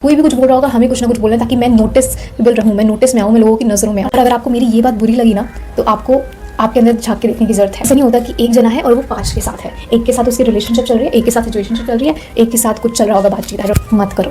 कोई भी कुछ बोल रहा होगा, हमें कुछ ना कुछ बोलना है ताकि मैं नोटिसेबल रहूँ, मैं नोटिस में आऊँ, मैं लोगों की नज़रों में आऊँ। और अगर आपको मेरी ये बात बुरी लगी ना, तो आपको आपके अंदर झाँक के देखने की ज़रूरत है। ऐसा नहीं होता कि एक जना है और वो 5 के साथ है। एक के साथ उसकी रिलेशनशिप चल रही है, एक के साथ सिचुएशनशिप चल रही है, एक के साथ कुछ चल रहा होगा बातचीत। मत करो।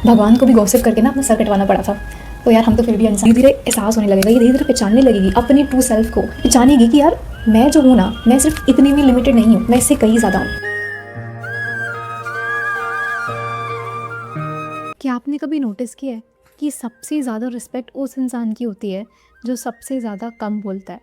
भगवान को भी गॉसिप करके ना अपना सर कटवाना पड़ा था। तो यार हम तो फिर भी इंसान धीरे धीरे एहसास होने लगेगा, ये धीरे धीरे पहचानने लगेगी अपनी ट्रू सेल्फ को, पहचानेगी कि यार मैं जो हूँ ना, मैं सिर्फ इतने में लिमिटेड नहीं हूँ, मैं इससे कहीं ज़्यादा हूँ। क्या आपने कभी नोटिस किया है कि सबसे ज़्यादा रिस्पेक्ट उस इंसान की होती है जो सबसे ज़्यादा कम बोलता है?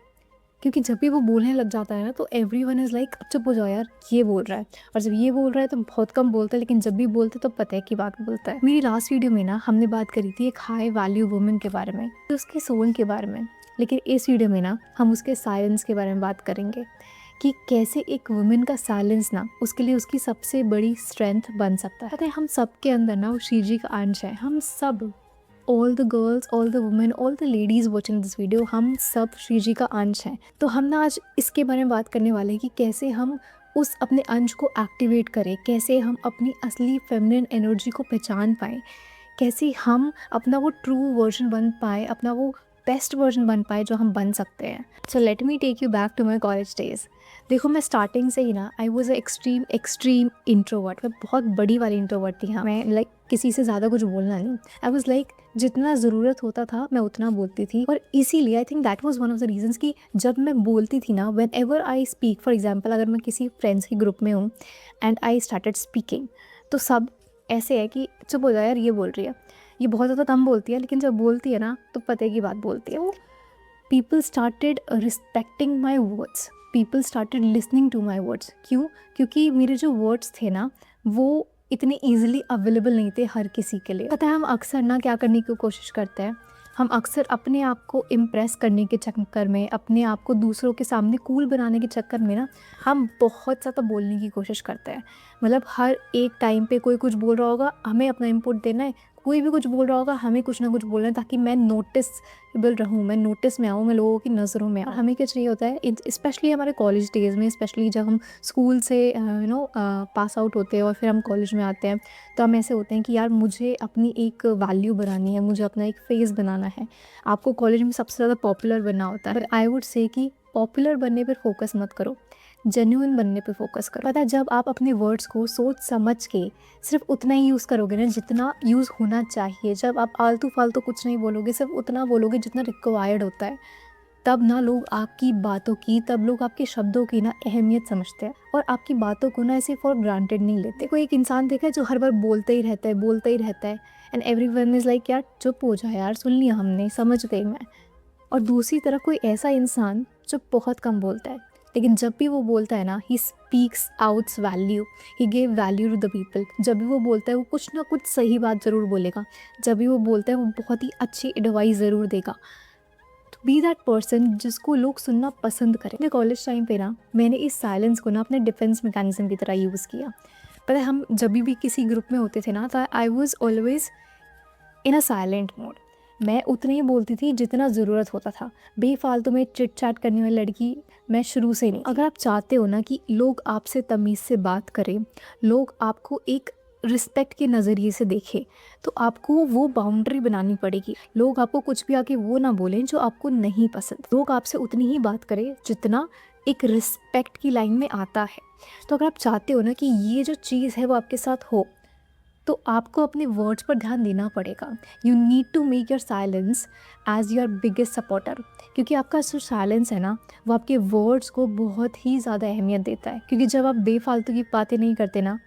क्योंकि जब भी वो बोलने लग जाता है ना, तो एवरीवन इज़ लाइक चुप हो जाओ यार, ये बोल रहा है। और जब ये बोल रहा है तो बहुत कम बोलता है, लेकिन जब भी बोलता है तो पता है कि बात बोलता है। मेरी लास्ट वीडियो में ना हमने बात करी थी एक हाई वैल्यू वुमन के बारे में, तो उसके सोल के बारे में। लेकिन इस वीडियो में ना हम उसके साइलेंस के बारे में बात करेंगे कि कैसे एक वुमेन का साइलेंस ना उसके लिए उसकी सबसे बड़ी स्ट्रेंथ बन सकता है। पता है, हम सब के अंदर ना वो श्रीजी का अंश है। हम सब, all the girls, all the women, all the ladies watching this video, हम सब श्रीजी का अंश हैं। तो हम ना आज इसके बारे में बात करने वाले हैं कि कैसे हम उस अपने अंश को एक्टिवेट करें, कैसे हम अपनी असली फेमिनिन एनर्जी को पहचान पाएँ, कैसे हम अपना वो ट्रू वर्जन बन पाए, अपना वो बेस्ट वर्जन बन पाए जो हम बन सकते हैं। So let me take you back to my college days. देखो, मैं स्टार्टिंग से ही ना आई वॉज एक्सट्रीम इंट्रोवर्ट। मैं बहुत बड़ी वाली इंट्रोवर्ट थी। हाँ, मैं लाइक किसी से ज़्यादा कुछ बोलना नहीं। आई वॉज लाइक जितना ज़रूरत होता था मैं उतना बोलती थी। और इसीलिए I think that was one of the reasons कि जब मैं बोलती थी ना, when ever I speak, for example अगर मैं किसी फ्रेंड्स के ग्रुप में हूँ एंड आई स्टार्टेड स्पीकिंग, तो सब ऐसे है कि चुप हो जाए यार, ये बोल रही है, ये बहुत ज़्यादा कम बोलती है, लेकिन जब बोलती है ना तो पते की बात बोलती है। वो people started respecting my words, people started listening to my words. क्यों? क्योंकि मेरे जो वर्ड्स थे ना, वो इतने ईजिली अवेलेबल नहीं थे हर किसी के लिए। पता है, हम अक्सर ना क्या करने की कोशिश करते हैं, हम अक्सर अपने आप को इम्प्रेस करने के चक्कर में, अपने आप को दूसरों के सामने कूल बनाने के चक्कर में ना, हम बहुत ज़्यादा बोलने की कोशिश करते हैं। मतलब हर एक टाइम पे कोई कुछ बोल रहा होगा, हमें अपना इनपुट देना है, कोई भी कुछ बोल रहा होगा, हमें कुछ ना कुछ बोलना है ताकि मैं नोटिसेबल रहूँ, मैं नोटिस में आऊँ, मैं लोगों की नज़रों में आऊँ। हमें क्या चाहिए होता है, स्पेशली हमारे कॉलेज डेज़ में, स्पेशली जब हम स्कूल से पास आउट होते हैं और फिर हम कॉलेज में आते हैं, तो हम ऐसे होते हैं कि यार मुझे अपनी एक वैल्यू बनानी है, मुझे अपना एक फेस बनाना है। आपको कॉलेज में सबसे ज़्यादा पॉपुलर बनना होता है, पर आई वुड से कि पॉपुलर बनने पर फोकस मत करो, जेन्युइन बनने पे फोकस करो। पता है, जब आप अपने वर्ड्स को सोच समझ के सिर्फ उतना ही यूज़ करोगे ना जितना यूज़ होना चाहिए, जब आप आलतू फालतू कुछ नहीं बोलोगे, सिर्फ उतना बोलोगे जितना रिक्वायर्ड होता है, तब ना लोग आपकी बातों की, तब लोग आपके शब्दों की ना अहमियत समझते हैं और आपकी बातों को ना ऐसे फॉर ग्रांटेड नहीं लेते। कोई एक इंसान देखा है जो हर बार बोलते ही रहता है, बोलते ही रहता है, एंड एवरीवन इज़ लाइक यार चुप हो जा यार, सुन लिया हमने, समझ गई मैं। और दूसरी तरफ कोई ऐसा इंसान जो बहुत कम बोलता है, लेकिन जब भी वो बोलता है ना, he speaks outs value, he give value to the people. जब भी वो बोलता है वो कुछ ना कुछ सही बात ज़रूर बोलेगा, जब भी वो बोलता है वो बहुत ही अच्छी एडवाइस ज़रूर देगा। तो बी दैट पर्सन जिसको लोग सुनना पसंद करें। अपने कॉलेज टाइम पे ना मैंने इस साइलेंस को ना अपने डिफेंस मैकेनिज्म की तरह यूज़ किया। पता है, हम जब भी किसी ग्रुप में होते थे ना, तो I was always in a silent mode. मैं उतना ही बोलती थी जितना ज़रूरत होता था। बेफालतू में चिट चैट करने वाली लड़की मैं शुरू से नहीं। अगर आप चाहते हो ना कि लोग आपसे तमीज़ से बात करें, लोग आपको एक रिस्पेक्ट के नज़रिए से देखें, तो आपको वो बाउंड्री बनानी पड़ेगी। लोग आपको कुछ भी आके वो ना बोलें जो आपको नहीं पसंद। लोग आपसे उतनी ही बात करें जितना एक रिस्पेक्ट की लाइन में आता है। तो अगर आप चाहते हो ना कि ये जो चीज़ है वो आपके साथ हो, तो आपको अपने वर्ड्स पर ध्यान देना पड़ेगा। You need to make your silence as your biggest supporter, क्योंकि आपका जो साइलेंस है ना, वो आपके वर्ड्स को बहुत ही ज़्यादा अहमियत देता है। क्योंकि जब आप बेफालतू की बातें नहीं करते ना,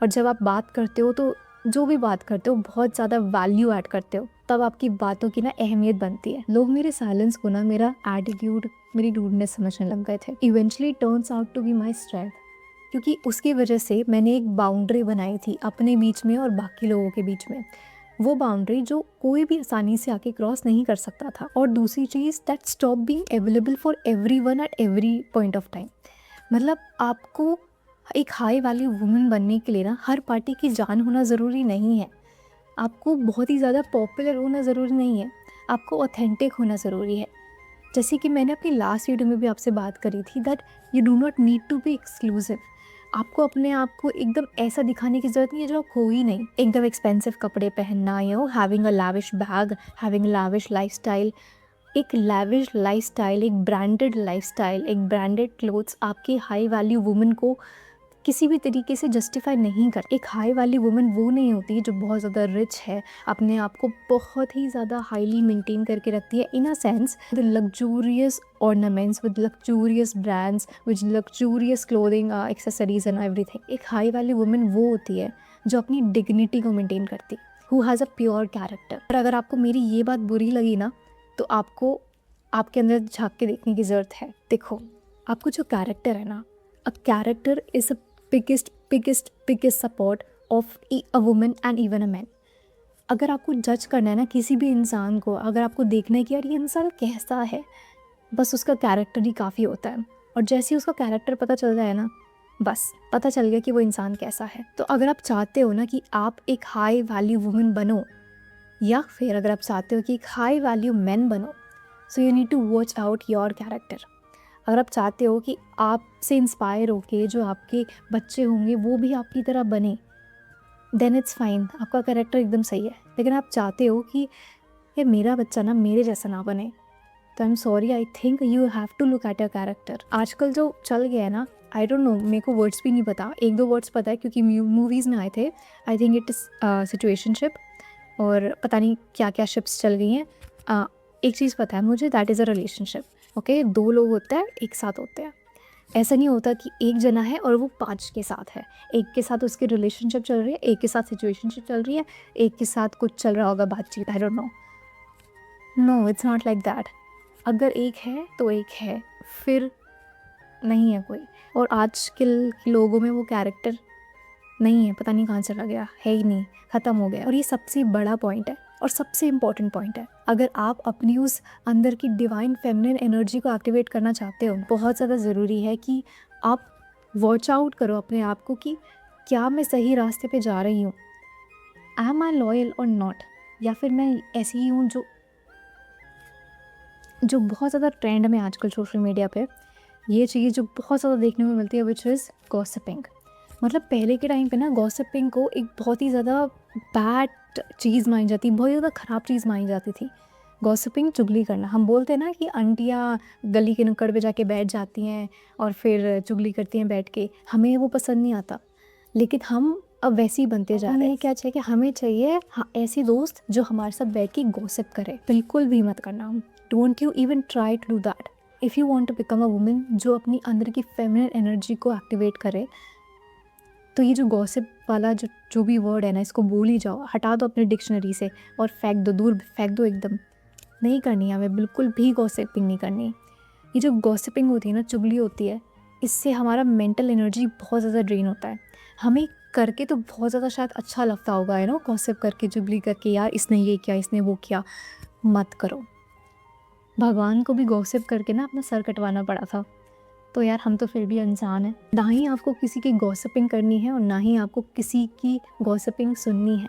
और जब आप बात करते हो तो जो भी बात करते हो बहुत ज़्यादा वैल्यू ऐड करते हो, तब आपकी बातों की ना अहमियत बनती है। लोग मेरे साइलेंस को ना मेरा एटीट्यूड, मेरी रूडनेस समझने लग गए थे। Eventually turns out to be my strength, क्योंकि उसकी वजह से मैंने एक बाउंड्री बनाई थी अपने बीच में और बाकी लोगों के बीच में। वो बाउंड्री जो कोई भी आसानी से आके क्रॉस नहीं कर सकता था। और दूसरी चीज़, that stop being available for everyone at every point of time. मतलब आपको एक हाई वैल्यू वुमेन बनने के लिए ना हर पार्टी की जान होना ज़रूरी नहीं है। आपको बहुत ही ज़्यादा पॉपुलर होना ज़रूरी नहीं है, आपको ऑथेंटिक होना ज़रूरी है। जैसे कि मैंने अपनी लास्ट वीडियो में भी आपसे बात करी थी, that you do not need to be exclusive. आपको अपने आप को एकदम ऐसा दिखाने की ज़रूरत नहीं है जो आप हो ही नहीं। एकदम एक्सपेंसिव कपड़े पहनना, having a lavish bag, having a lavish lifestyle. एक लैविश लाइफ़स्टाइल, एक ब्रांडेड लाइफ़स्टाइल, एक ब्रांडेड क्लोथ्स आपकी हाई वैल्यू वुमन को किसी भी तरीके से जस्टिफाई नहीं कर। एक हाई वैल्यू वुमन वो नहीं होती जो बहुत ज़्यादा रिच है, अपने आप को बहुत ही ज़्यादा हाईली मेंटेन करके रखती है, in a sense with luxurious ornaments, with luxurious brands, with luxurious clothing, accessories and everything. एक हाई वैल्यू वुमन वो होती है जो अपनी डिग्निटी को मेंटेन करती, who has a pure character. और अगर आपको मेरी ये बात बुरी लगी ना, तो आपको आपके अंदर झांक के देखने की ज़रूरत है। देखो, आपको जो कैरेक्टर है ना, a character is a biggest support of a woman and even a man. अगर आपको जज करना है ना किसी भी इंसान को, अगर आपको देखना है कि यार ये इंसान कैसा है, बस उसका कैरेक्टर ही काफ़ी होता है। और जैसे ही उसका कैरेक्टर पता चल जाए ना, बस पता चल गया कि वो इंसान कैसा है। तो अगर आप चाहते हो ना कि आप एक हाई वैल्यू वुमन बनो, या फिर अगर आप चाहते हो कि एक हाई वैल्यू मैन बनो, so you need to watch out your character. अगर आप चाहते हो कि आपसे इंस्पायर होके जो आपके बच्चे होंगे वो भी आपकी तरह बने, देन इट्स फाइन, आपका कैरेक्टर एकदम सही है। लेकिन आप चाहते हो कि ये मेरा बच्चा ना मेरे जैसा ना बने, तो I am sorry, I think you have to look at your character. आजकल जो चल गया है ना, आई डोंट नो, मेरे को वर्ड्स भी नहीं पता, एक दो वर्ड्स पता है क्योंकि मूवीज़ में आए थे। I think it is situationship, और पता नहीं क्या क्या शिप्स चल गई हैं। एक चीज़ पता है मुझे, that is a relationship. Okay, दो लोग होते हैं, एक साथ होते हैं। ऐसा नहीं होता कि एक जना है और वो 5 के साथ है। एक के साथ उसकी रिलेशनशिप चल रही है, एक के साथ सिचुएशनशिप चल रही है, एक के साथ कुछ चल रहा होगा, बातचीत, I don't know. No, it's not like that. अगर एक है तो एक है, फिर नहीं है कोई। और आजकल के लोगों में वो कैरेक्टर नहीं है, पता नहीं कहाँ चला गया, है ही नहीं, ख़त्म हो गया। और ये सबसे बड़ा पॉइंट है और सबसे इम्पॉर्टेंट पॉइंट है। अगर आप अपनी उस अंदर की डिवाइन फेमिनिन एनर्जी को एक्टिवेट करना चाहते हो, बहुत ज़्यादा ज़रूरी है कि आप वॉच आउट करो अपने आप को कि क्या मैं सही रास्ते पे जा रही हूँ, एम आई लॉयल और नॉट, या फिर मैं ऐसी ही हूँ जो बहुत ज़्यादा ट्रेंड में आजकल सोशल मीडिया पे ये चीज़ जो बहुत ज़्यादा देखने को मिलती है, विच इज़ गॉसिपिंग। मतलब पहले के टाइम पे ना गॉसिपिंग को एक बहुत ही ज़्यादा बैड चीज़ मानी जाती, बहुत ज़्यादा ख़राब चीज़ मानी जाती थी। गॉसिपिंग, चुगली करना, हम बोलते हैं ना कि आंटियाँ गली के नुक्कड़ पे जाके बैठ जाती हैं और फिर चुगली करती हैं बैठ के, हमें वो पसंद नहीं आता। लेकिन हम अब वैसे ही बनते जा रहे हैं। क्या चाहिए, हमें चाहिए हाँ ऐसी दोस्त जो हमारे साथ बैठ के गॉसिप करे। बिल्कुल भी मत करना, don't you even try to do that. If you want to become a woman जो अपनी अंदर की फेमिनिन एनर्जी को एक्टिवेट करे, तो ये जो गॉसिप वाला जो भी वर्ड है ना, इसको भूल ही जाओ, हटा दो अपनी डिक्शनरी से और फेंक दो, दूर फेंक दो एकदम। नहीं करनी है हमें, बिल्कुल भी गॉसिपिंग नहीं करनी। ये जो गॉसिपिंग होती है ना, चुगली होती है, इससे हमारा मेंटल एनर्जी बहुत ज़्यादा ड्रेन होता है। हमें करके तो बहुत ज़्यादा शायद अच्छा लगता होगा, गॉसिप करके, चुगली करके, यार इसने ये किया, इसने वो किया। मत करो। भगवान को भी गॉसिप करके ना अपना सर कटवाना पड़ा था, तो यार हम तो फिर भी इंसान हैं। ना ही आपको किसी की गॉसिपिंग करनी है और ना ही आपको किसी की गॉसिपिंग सुननी है,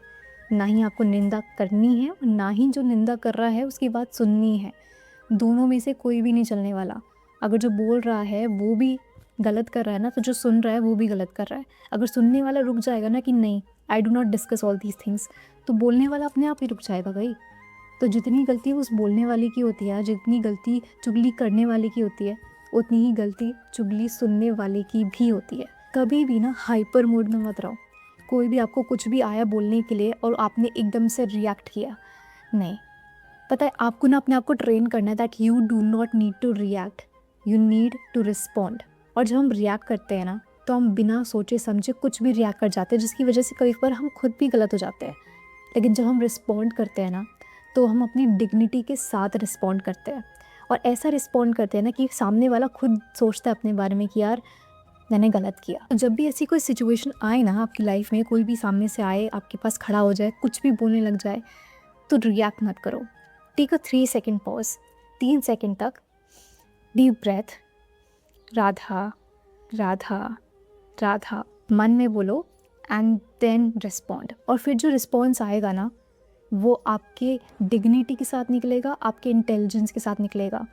ना ही आपको निंदा करनी है और ना ही जो निंदा कर रहा है उसकी बात सुननी है। दोनों में से कोई भी नहीं चलने वाला। अगर जो बोल रहा है वो भी गलत कर रहा है ना, तो जो सुन रहा है वो भी गलत कर रहा है। अगर सुनने वाला रुक जाएगा ना कि नहीं, I do not discuss all these things, तो बोलने वाला अपने आप ही रुक जाएगा भाई। तो जितनी गलती उस बोलने वाले की होती है, जितनी गलती चुगली करने वाले की होती है, उतनी ही गलती चुगली सुनने वाले की भी होती है। कभी भी ना हाइपर मूड में मत रहो। कोई भी आपको कुछ भी आया बोलने के लिए और आपने एकदम से रिएक्ट किया, नहीं। पता है, आपको ना अपने आप को ट्रेन करना है that you do not need to react, you need to respond. और जब हम रिएक्ट करते हैं ना, तो हम बिना सोचे समझे कुछ भी रिएक्ट कर जाते हैं, जिसकी वजह से कई बार हम खुद भी गलत हो जाते हैं। लेकिन जब हम रिस्पॉन्ड करते हैं ना, तो हम अपनी डिग्निटी के साथ रिस्पॉन्ड करते हैं, और ऐसा रिस्पॉन्ड करते हैं ना कि सामने वाला खुद सोचता है अपने बारे में कि यार मैंने गलत किया। तो जब भी ऐसी कोई सिचुएशन आए ना आपकी लाइफ में, कोई भी सामने से आए, आपके पास खड़ा हो जाए, कुछ भी बोलने लग जाए, तो रिएक्ट मत करो। Take a 3 second pause, 3 second तक डीप ब्रेथ, राधा राधा राधा मन में बोलो एंड देन रिस्पॉन्ड। और फिर जो रिस्पॉन्स आएगा ना, वो आपके डिग्निटी के साथ निकलेगा, आपके इंटेलिजेंस के साथ निकलेगा।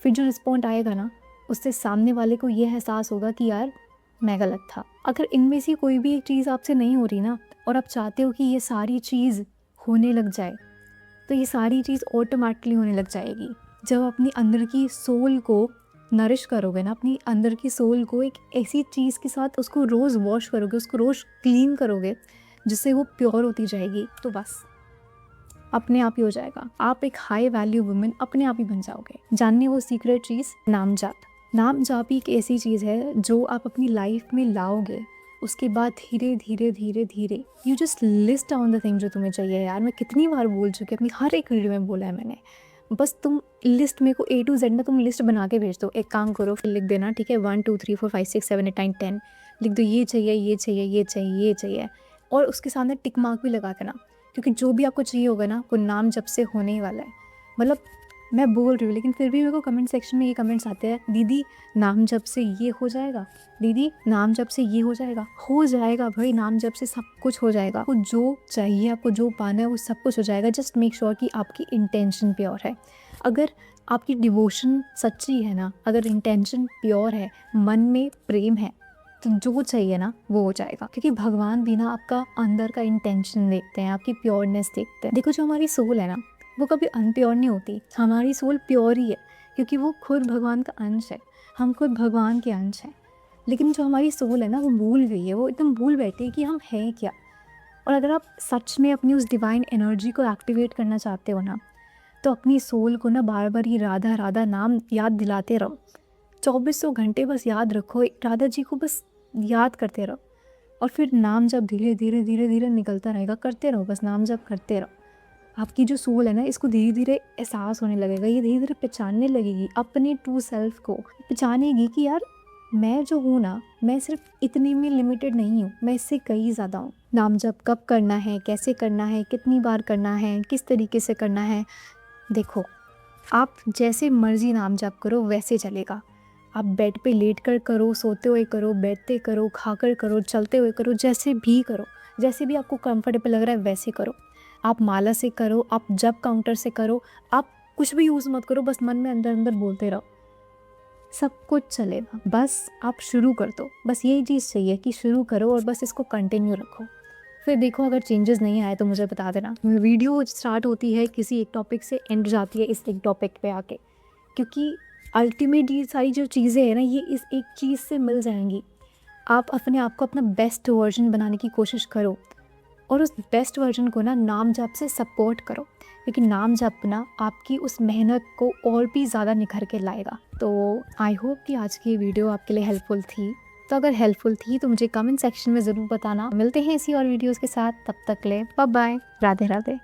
फिर जो रिस्पॉन्ड आएगा ना, उससे सामने वाले को ये एहसास होगा कि यार मैं गलत था। अगर इनमें से कोई भी एक चीज़ आपसे नहीं हो रही ना, और आप चाहते हो कि ये सारी चीज़ होने लग जाए, तो ये सारी चीज़ ऑटोमेटिकली होने लग जाएगी। जब अपनी अंदर की सोल को नरिश करोगे ना, अपनी अंदर की सोल को एक ऐसी चीज़ के साथ उसको रोज़ वॉश करोगे, उसको रोज़ क्लीन करोगे, जिससे वो प्योर होती जाएगी, तो बस अपने आप ही हो जाएगा। आप एक हाई वैल्यू वुमेन अपने आप ही बन जाओगे। जाननी वो सीक्रेट चीज़, नाम जाप। नाम जाप ही एक ऐसी चीज़ है जो आप अपनी लाइफ में लाओगे, उसके बाद धीरे धीरे धीरे धीरे you just list down the thing जो तुम्हें चाहिए। यार मैं कितनी बार बोल चुकी हूँ, अपनी हर एक वीडियो में बोला है मैंने, बस तुम लिस्ट मेरे को A to Z ना तुम लिस्ट बना के भेज दो। एक काम करो, फिर लिख देना, ठीक है, 1 2 3 4 5 6 7 8 9 10 लिख दो, ये चाहिए, ये चाहिए, ये चाहिए, ये चाहिए, और उसके सामने टिक मार्क भी लगा देना, क्योंकि जो भी आपको चाहिए होगा ना वो नाम जब से होने ही वाला है। मतलब मैं बोल रही हूँ, लेकिन फिर भी मेरे को कमेंट सेक्शन में ये कमेंट्स आते हैं, दीदी नाम जब से ये हो जाएगा, दीदी नाम जब से ये हो जाएगा। हो जाएगा भाई, नाम जब से सब कुछ हो जाएगा। आपको जो चाहिए, आपको जो पाना है, वो सब कुछ हो जाएगा। जस्ट मेक श्योर कि आपकी इंटेंशन प्योर है। अगर आपकी डिवोशन सच्ची है ना, अगर इंटेंशन प्योर है, मन में प्रेम है, तो जो चाहिए ना वो हो जाएगा। क्योंकि भगवान भी ना आपका अंदर का इंटेंशन देखते हैं, आपकी प्योरनेस देखते हैं। देखो जो हमारी सोल है ना, वो कभी अनप्योर नहीं होती। हमारी सोल प्योर ही है, क्योंकि वो खुद भगवान का अंश है, हम खुद भगवान के अंश हैं। लेकिन जो हमारी सोल है ना, वो भूल गई है, वो एकदम भूल बैठी है कि हम हैं क्या। और अगर आप सच में अपनी उस डिवाइन एनर्जी को एक्टिवेट करना चाहते हो ना, तो अपनी सोल को ना बार बार ये राधा राधा नाम याद दिलाते रहो। 2400 घंटे बस याद रखो, राधा जी को बस याद करते रहो, और फिर नाम जब धीरे धीरे धीरे धीरे निकलता रहेगा, करते रहो, बस नाम जब करते रहो। आपकी जो सोल है ना, इसको धीरे धीरे एहसास होने लगेगा, ये धीरे धीरे पहचानने लगेगी अपने ट्रू सेल्फ को, पहचानेगी कि यार मैं जो हूँ ना, मैं सिर्फ इतने में लिमिटेड नहीं हूँ, मैं इससे कहीं ज़्यादा हूँ। नाम जब कब करना है, कैसे करना है, कितनी बार करना है, किस तरीके से करना है, देखो आप जैसे मर्जी नाम जप करो वैसे चलेगा। आप बेड पे लेट कर करो, सोते हुए करो, बैठते करो, खाकर करो, चलते हुए करो, जैसे भी करो, जैसे भी आपको कंफर्टेबल लग रहा है वैसे करो। आप माला से करो, आप जप काउंटर से करो, आप कुछ भी यूज़ मत करो, बस मन में अंदर अंदर बोलते रहो, सब कुछ चलेगा। बस आप शुरू कर दो, बस यही चीज़ चाहिए कि शुरू करो और बस इसको कंटिन्यू रखो। फिर देखो अगर चेंजेस नहीं आए तो मुझे बता देना। वीडियो स्टार्ट होती है किसी एक टॉपिक से, एंड जाती है इस एक टॉपिक पे आके, क्योंकि अल्टीमेट ये सारी जो चीज़ें हैं ना, ये इस एक चीज़ से मिल जाएंगी। आप अपने आप को अपना बेस्ट वर्जन बनाने की कोशिश करो, और उस बेस्ट वर्जन को ना नाम जप से सपोर्ट करो, क्योंकि नाम जप ना आपकी उस मेहनत को और भी ज़्यादा निखर के लाएगा। तो आई होप कि आज की वीडियो आपके लिए हेल्पफुल थी। तो अगर हेल्पफुल थी तो मुझे कमेंट सेक्शन में ज़रूर बताना। मिलते हैं इसी और वीडियोज़ के साथ, तब तक ले बाय बाय, राधे राधे।